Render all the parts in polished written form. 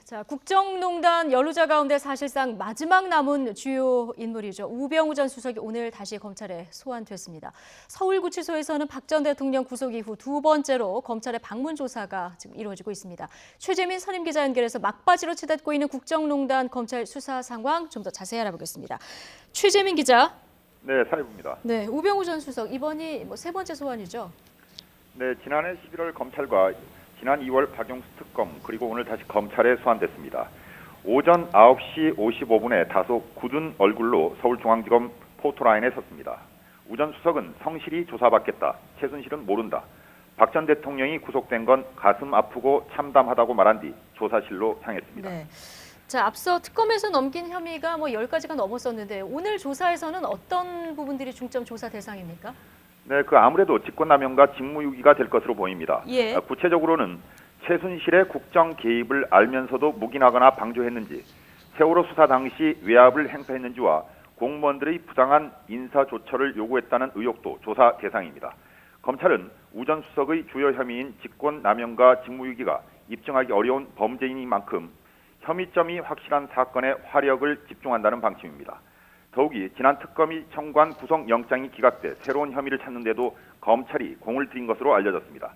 자, 국정농단 연루자 가운데 사실상 마지막 남은 주요 인물이죠. 우병우 전 수석이 오늘 다시 검찰에 소환됐습니다. 서울구치소에서는 박 전 대통령 구속 이후 두 번째로 검찰의 방문 조사가 지금 이루어지고 있습니다. 최재민 선임 기자 연결해서 막바지로 치닫고 있는 국정농단 검찰 수사 상황 좀 더 자세히 알아보겠습니다. 최재민 기자. 네, 사회부입니다. 네, 우병우 전 수석 이번이 세 번째 소환이죠. 네, 지난해 11월 검찰과 지난 2월 박영수 특검 그리고 오늘 다시 검찰에 소환됐습니다. 오전 9시 55분에 다소 굳은 얼굴로 서울중앙지검 포토라인에 섰습니다. 우 전 수석은 성실히 조사받겠다. 최순실은 모른다. 박 전 대통령이 구속된 건 가슴 아프고 참담하다고 말한 뒤 조사실로 향했습니다. 네. 자, 앞서 특검에서 넘긴 혐의가 10가지가 넘었었는데 오늘 조사에서는 어떤 부분들이 중점 조사 대상입니까? 네, 아무래도 직권남용과 직무유기가 될 것으로 보입니다. 예. 구체적으로는 최순실의 국정 개입을 알면서도 묵인하거나 방조했는지, 세월호 수사 당시 외압을 행사했는지와 공무원들의 부당한 인사조처를 요구했다는 의혹도 조사 대상입니다. 검찰은 우 전 수석의 주요 혐의인 직권남용과 직무유기가 입증하기 어려운 범죄인 만큼 혐의점이 확실한 사건에 화력을 집중한다는 방침입니다. 더욱이 지난 특검이 청구한 구속영장이 기각돼 새로운 혐의를 찾는데도 검찰이 공을 들인 것으로 알려졌습니다.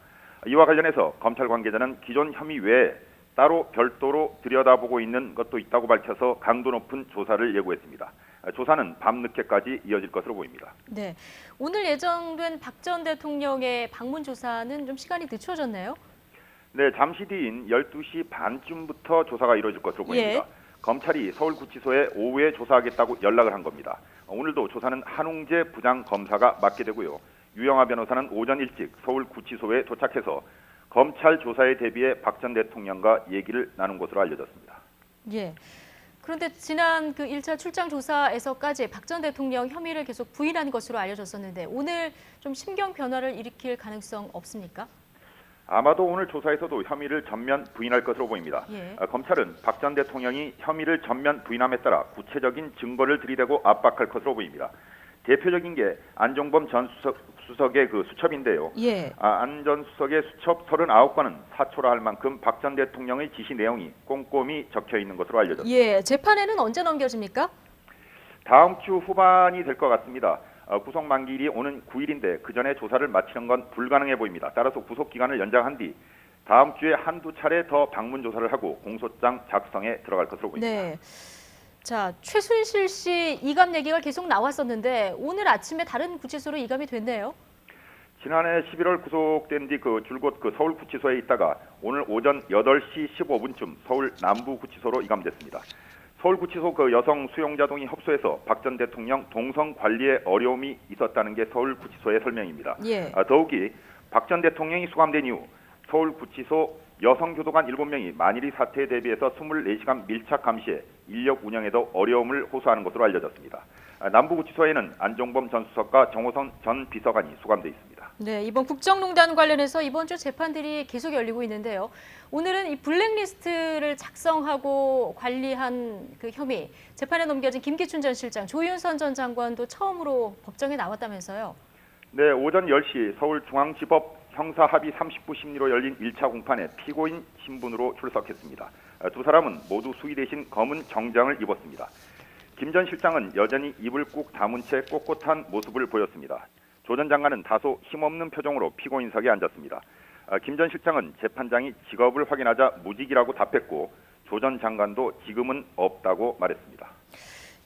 이와 관련해서 검찰 관계자는 기존 혐의 외에 따로 별도로 들여다보고 있는 것도 있다고 밝혀서 강도 높은 조사를 예고했습니다. 조사는 밤늦게까지 이어질 것으로 보입니다. 네, 오늘 예정된 박 전 대통령의 방문 조사는 좀 시간이 늦춰졌네요. 네, 잠시 뒤인 12시 반쯤부터 조사가 이루어질 것으로 보입니다. 예. 검찰이 서울구치소에 오후에 조사하겠다고 연락을 한 겁니다. 오늘도 조사는 한웅재 부장검사가 맡게 되고요. 유영하 변호사는 오전 일찍 서울구치소에 도착해서 검찰 조사에 대비해 박 전 대통령과 얘기를 나눈 것으로 알려졌습니다. 예. 그런데 지난 1차 출장 조사에서까지 박 전 대통령 혐의를 계속 부인한 것으로 알려졌었는데 오늘 좀 심경 변화를 일으킬 가능성 없습니까? 아마도 오늘 조사에서도 혐의를 전면 부인할 것으로 보입니다. 예. 검찰은 박 전 대통령이 혐의를 전면 부인함에 따라 구체적인 증거를 들이대고 압박할 것으로 보입니다. 대표적인 게 안종범 전 수석의 수첩인데요. 예. 안 전 수석의 수첩 39건은 사초라 할 만큼 박 전 대통령의 지시 내용이 꼼꼼히 적혀 있는 것으로 알려졌습니다. 예, 재판에는 언제 넘겨집니까? 다음 주 후반이 될 것 같습니다. 구속 만기일이 오는 9일인데 그 전에 조사를 마치는 건 불가능해 보입니다. 따라서 구속 기간을 연장한 뒤 다음 주에 한두 차례 더 방문 조사를 하고 공소장 작성에 들어갈 것으로 보입니다. 네. 자, 최순실 씨 이감 얘기가 계속 나왔었는데 오늘 아침에 다른 구치소로 이감이 됐네요. 지난해 11월 구속된 뒤 줄곧 서울구치소에 있다가 오늘 오전 8시 15분쯤 서울 남부구치소로 이감됐습니다. 서울구치소 여성 수용자동이 협소해서 박 전 대통령 동선 관리에 어려움이 있었다는 게 서울구치소의 설명입니다. 예. 더욱이 박 전 대통령이 수감된 이후 서울구치소 여성교도관 7명이 만일의 사태에 대비해서 24시간 밀착 감시에 인력 운영에도 어려움을 호소하는 것으로 알려졌습니다. 남부구치소에는 안종범 전 수석과 정호선 전 비서관이 수감돼 있습니다. 네, 이번 국정농단 관련해서 이번 주 재판들이 계속 열리고 있는데요. 오늘은 이 블랙리스트를 작성하고 관리한 혐의, 재판에 넘겨진 김기춘 전 실장, 조윤선 전 장관도 처음으로 법정에 나왔다면서요. 네, 오전 10시 서울중앙지법 형사합의 30부 심리로 열린 1차 공판에 피고인 신분으로 출석했습니다. 두 사람은 모두 수의 대신 검은 정장을 입었습니다. 김 전 실장은 여전히 입을 꾹 다문 채 꼿꼿한 모습을 보였습니다. 조 전 장관은 다소 힘없는 표정으로 피고인석에 앉았습니다. 김 전 실장은 재판장이 직업을 확인하자 무직이라고 답했고 조 전 장관도 지금은 없다고 말했습니다.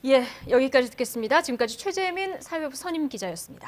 예, 여기까지 듣겠습니다. 지금까지 최재민 사회부 선임 기자였습니다.